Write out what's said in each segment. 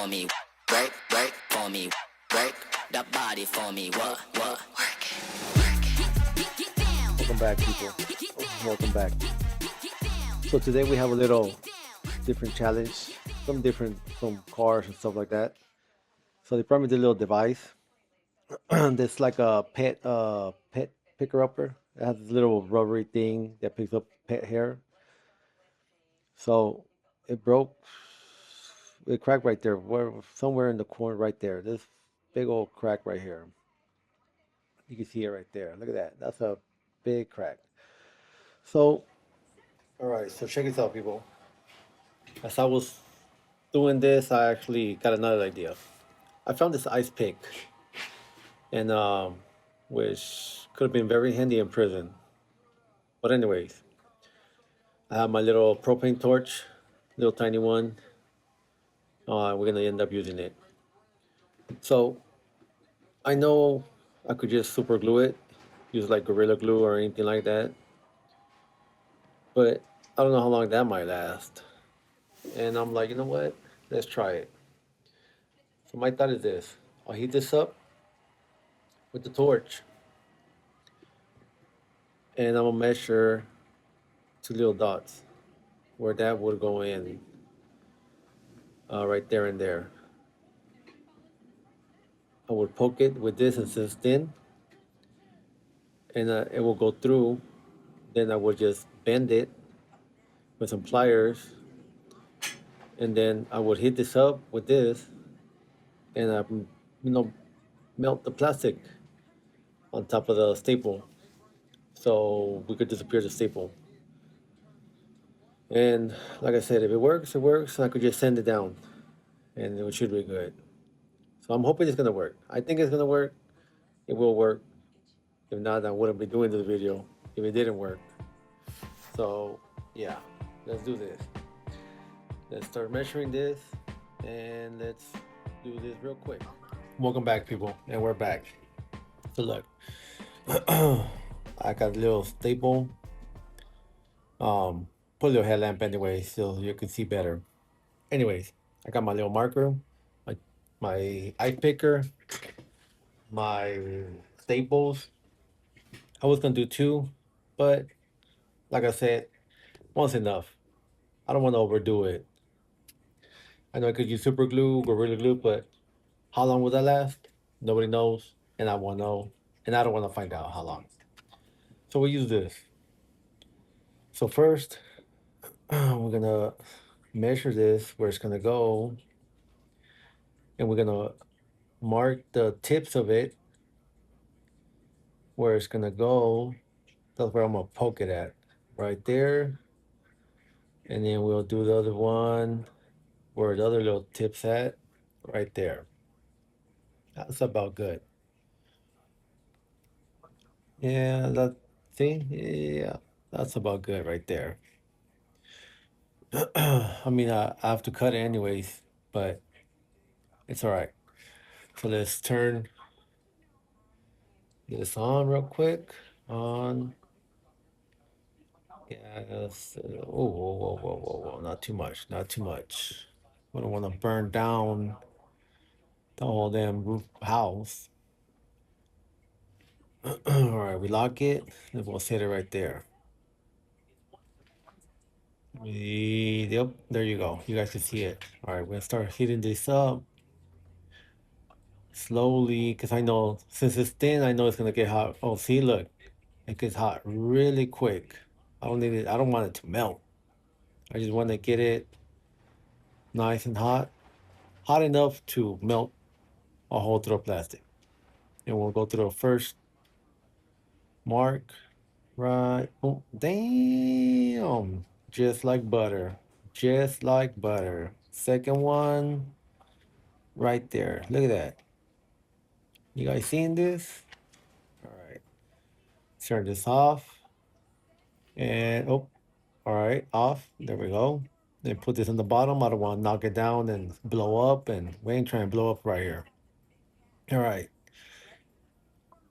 for me, work for me, work the body for me, what, work it. Welcome back, people. Welcome back. So today we have a little different challenge, some different from cars and stuff like that. So they brought me the little device. That's like a pet picker upper. It has this little rubbery thing that picks up pet hair. So it broke. It cracked right there, somewhere in the corner right there. This big old crack right here. You can see it right there. Look at that. That's a big crack. So, all right. So check this out, people. As I was doing this, I actually got another idea. I found this ice pick, and which could have been very handy in prison. But anyways, I have my little propane torch, little tiny one. We're gonna end up using it. So I know I could just super glue it, use like Gorilla Glue or anything like that. But I don't know how long that might last. And I'm like, you know what? Let's try it. So my thought is this: I'll heat this up with the torch, and I'm gonna measure two little dots where that would go in, right there and there. I would poke it with this and since thin, and it will go through. Then I would just bend it with some pliers, and then I would hit this up with this, and you know, melt the plastic on top of the staple, so we could disappear the staple. And like I said, if it works, it works. I could just send it down, and it should be good. So I'm hoping it's gonna work. I think it's gonna work. It will work. If not, I wouldn't be doing this video if it didn't work. So yeah, let's do this. Let's start measuring this, and let's do this real quick. Welcome back, people, and we're back. So look, I got a little staple. Put a little headlamp anyway, so you can see better. Anyways, I got my little marker, my my eye picker, my staples. I was gonna do two, but like I said, one's enough. I don't want to overdo it. I know I could use super glue, gorilla glue, but how long will that last? Nobody knows, and I won't know, and I don't want to find out how long. So we use this. So first, we're gonna measure this where it's gonna go, and we're gonna mark the tips of it where it's gonna go. That's where I'm gonna poke it at, right there, and then we'll do the other one where the other little tips at, right there. That's about good. Yeah, that see, yeah, that's about good right there. I mean, I have to cut it anyways, but it's all right. So let's turn this on real quick. On. Yes. Oh, whoa, whoa, whoa, whoa, whoa! Not too much. Not too much. We don't want to burn down the whole damn roof house. All right, we lock it, and we'll set it right there. Yep, there you go. You guys can see it. All right, we're gonna start heating this up slowly because I know since it's thin, I know it's gonna get hot. Oh, see, look, it gets hot really quick. I don't need it. I don't want it to melt. I just want to get it nice and hot, hot enough to melt a whole throw of plastic. And we'll go through the first mark, right? Oh, damn, just like butter, just like butter. Second one, right there. Look at that. You guys seeing this? All right. Turn this off. And oh, all right, off. There we go. Then put this on the bottom. I don't want to knock it down and blow up. And we ain't trying to blow up right here. All right.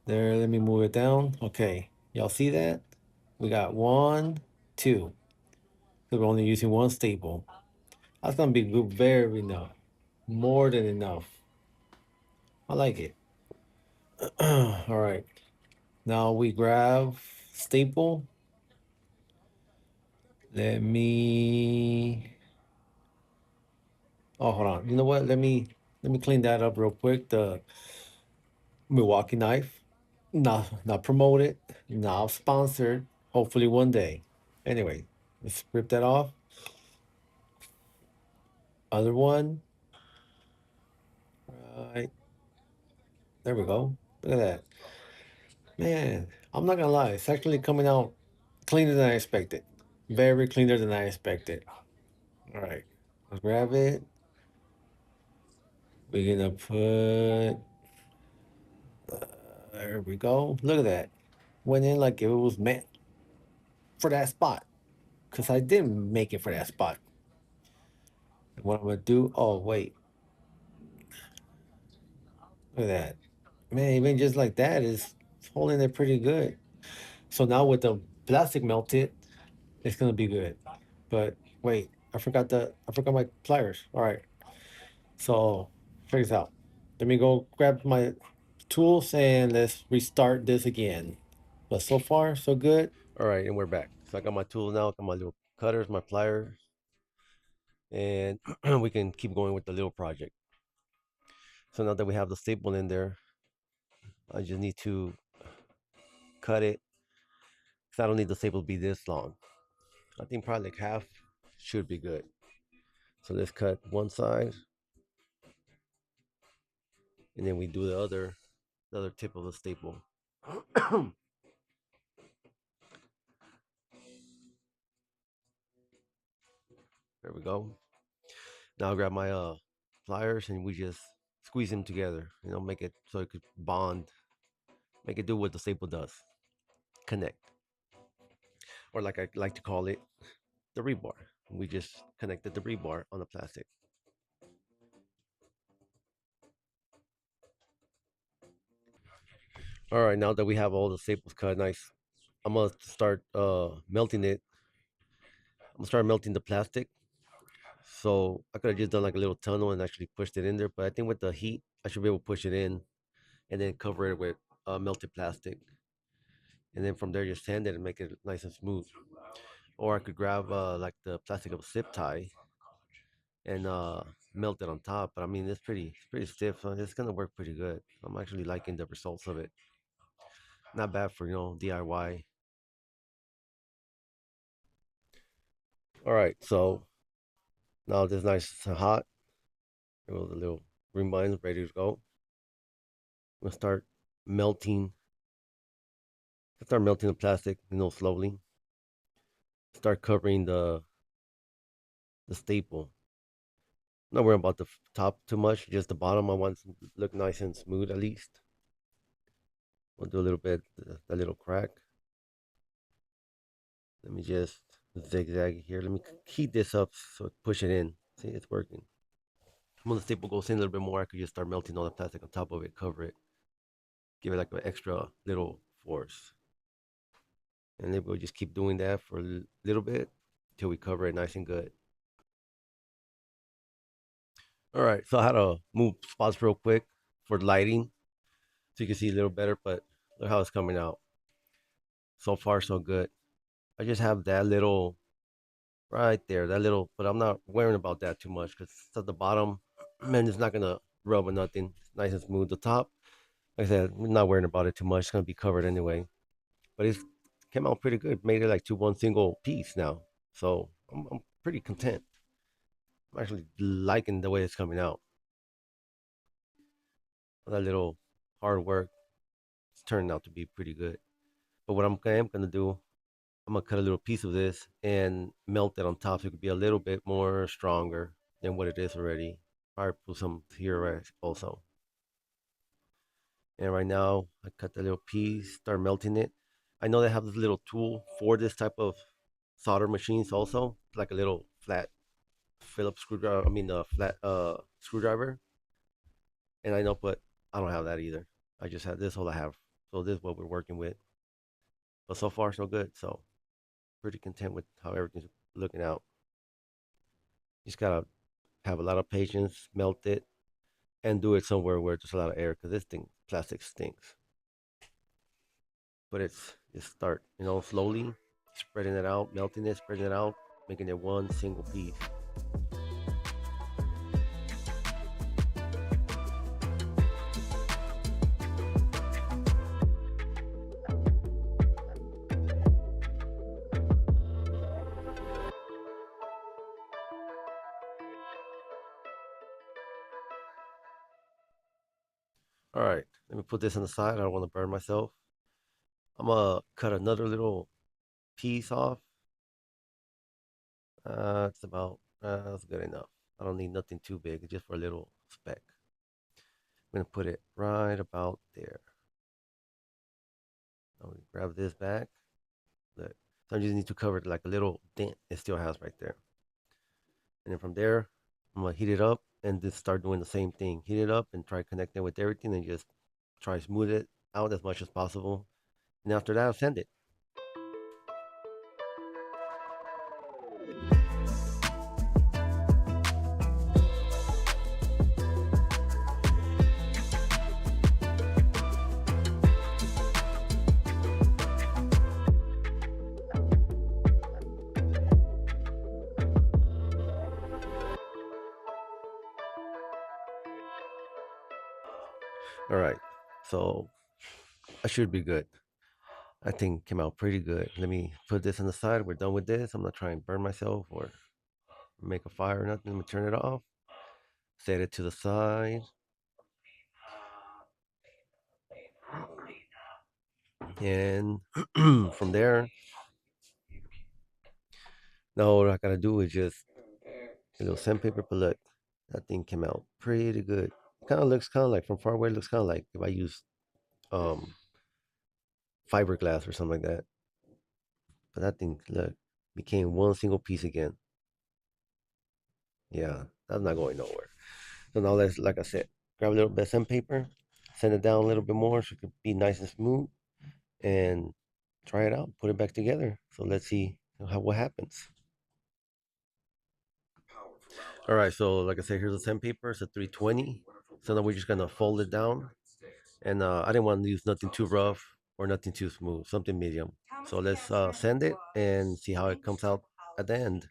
There, let me move it down. Okay. Y'all see that? We got one, two. So we're only using one staple. That's gonna be good, very enough. More than enough. I like it. All right. Now we grab staple. Let me. Oh, hold on. You know what? Let me clean that up real quick. The Milwaukee knife. Not promoted. Not sponsored. Hopefully one day. Anyway, let's rip that off. Other one. Right. There we go. Look at that. Man, I'm not gonna lie. It's actually coming out cleaner than I expected. Very cleaner than I expected. All right. Let's grab it. We're gonna put. There we go. Look at that. Went in like it was meant for that spot. Because I didn't make it for that spot. And what I'm gonna do? Oh wait, look at that. Man, even just like that is holding it pretty good. So now with the plastic melted, it's gonna be good. But wait, I forgot my pliers. All right. So check this out. Let me go grab my tools and let's restart this again. But so far, so good. All right, and we're back. So I got my tools now, got my little cutters, my pliers, and we can keep going with the little project. So now that we have the staple in there, I just need to cut it because I don't need the staple to be this long. I think probably like half should be good. So let's cut one side, and then we do the other tip of the staple. There we go. Now I'll grab my pliers and we just squeeze them together. Make it so it could bond, make it do what the staple does, connect, or like I like to call it, the rebar. We just connected the rebar on the plastic. All right, now that we have all the staples cut nice, I'm gonna start melting it. I'm gonna start melting the plastic. So I could have just done like a little tunnel and actually pushed it in there, but I think with the heat, I should be able to push it in and then cover it with melted plastic, and then from there just sand it and make it nice and smooth. Or I could grab like the plastic of a zip tie and melt it on top. But I mean, it's pretty stiff, so it's gonna work pretty good. I'm actually liking the results of it. Not bad for DIY. All right, so now this nice and hot. There goes the little green buttons ready to go. I'm gonna melting. Start melting the plastic, slowly. Start covering the staple. Not worrying about the top too much, just the bottom. I want it to look nice and smooth at least. We'll do a little bit, a little crack. Let me just zigzag here. Let me heat this up so push it in. See, it's working. When the staple goes in a little bit more, I could just start melting all the plastic on top of it, cover it, give it like an extra little force. And then we'll just keep doing that for a little bit until we cover it nice and good. All right, so I had to move spots real quick for lighting so you can see a little better, but look how it's coming out. So far, so good. I just have that little right there, that little, but I'm not worrying about that too much because it's at the bottom, man, it's not gonna rub or nothing. It's nice and smooth. The top, like I said, I'm not worrying about it too much. It's gonna be covered anyway. But it's came out pretty good. Made it like to one single piece now, so I'm pretty content. I'm actually liking the way it's coming out. That little hard work, it's turning out to be pretty good. But what I am gonna do, I'm gonna cut a little piece of this and melt it on top so it could be a little bit more stronger than what it is already. Probably put some here right also. And right now, I cut the little piece, start melting it. I know they have this little tool for this type of solder machines also, like a little flat Phillips screwdriver. I mean, a flat screwdriver. And I know, but I don't have that either. I just have this. All I have. So this is what we're working with. But so far, so good. So pretty content with how everything's looking out. Just gotta have a lot of patience, melt it, and do it somewhere where there's a lot of air because this thing, plastic stinks. But it's just start, slowly spreading it out, melting it, spreading it out, making it one single piece. All right, let me put this on the side. I don't want to burn myself. I'm gonna cut another little piece off. It's about that's good enough. I don't need nothing too big, just for a little speck. I'm gonna put it right about there. I'm gonna grab this back. Look, so I just need to cover it like a little dent it still has right there. And then from there, I'm gonna heat it up and just start doing the same thing. Heat it up and try connecting with everything and just try to smooth it out as much as possible. And after that, I'll send it. All right, so I should be good. I think it came out pretty good. Let me put this on the side. We're done with this. I'm not trying to burn myself or make a fire or nothing. Let me turn it off. Set it to the side. And from there, now what I gotta do is just a little sandpaper. But look, that thing came out pretty good. Kind of looks kind of like from far away. It looks kind of like if I use um fiberglass or something like that. But that thing, look, became one single piece again. Yeah, that's not going nowhere. So now let's, like I said, grab a little bit of sandpaper, sand it down a little bit more so it could be nice and smooth, and try it out. Put it back together. So let's see what happens. All right, so like I said, here's the sandpaper. It's a 320. So now we're just gonna fold it down. And I didn't want to use nothing too rough or nothing too smooth, something medium. So let's sand it and see how it comes out at the end.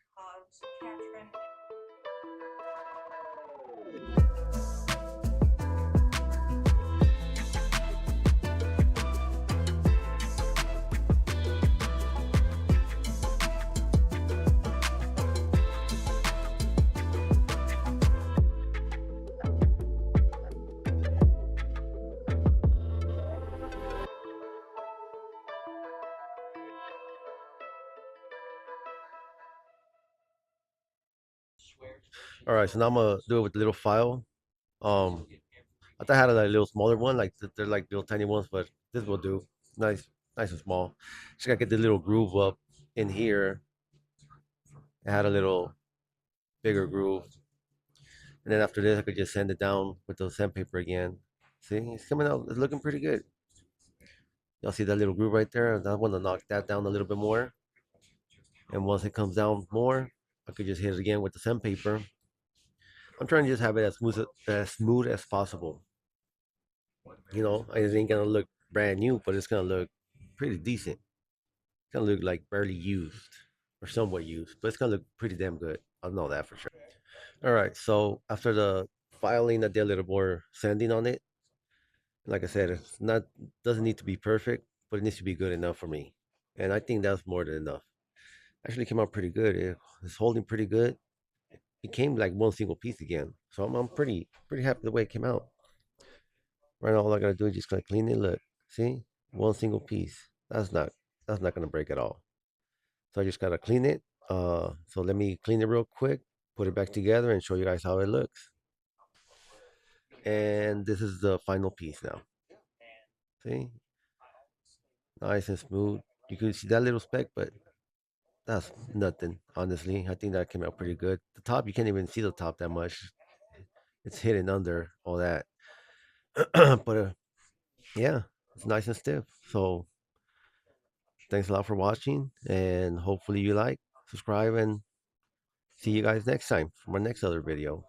All right, so now I'm gonna do it with the little file. Um, I thought I had a like, little smaller one, like they're like little tiny ones, but this will do. Nice, nice and small. Just gotta get the little groove up in here. I had a little bigger groove, and then after this, I could just sand it down with the sandpaper again. See, it's coming out. It's looking pretty good. Y'all see that little groove right there? I want to knock that down a little bit more, and once it comes down more, I could just hit it again with the sandpaper. I'm trying to just have it as possible. It ain't gonna look brand new, but it's gonna look pretty decent. It's gonna look like barely used or somewhat used, but it's gonna look pretty damn good. I know that for sure. All right, so after the filing, I did a little more sanding on it. Like I said, it's not doesn't need to be perfect, but it needs to be good enough for me, and I think that's more than enough. Actually, came out pretty good. It's holding pretty good. It came like one single piece again, so I'm pretty happy the way it came out. Right now, all I gotta do is just gonna clean it. Look, see, one single piece. That's not gonna break at all. So I just gotta clean it. So let me clean it real quick, put it back together, and show you guys how it looks. And this is the final piece now. See, nice and smooth. You can see that little speck, but that's nothing. Honestly, I think that came out pretty good. The top, you can't even see the top that much. It's hidden under all that. But yeah, it's nice and stiff. So thanks a lot for watching, and hopefully you like, subscribe, and see you guys next time for my next other video.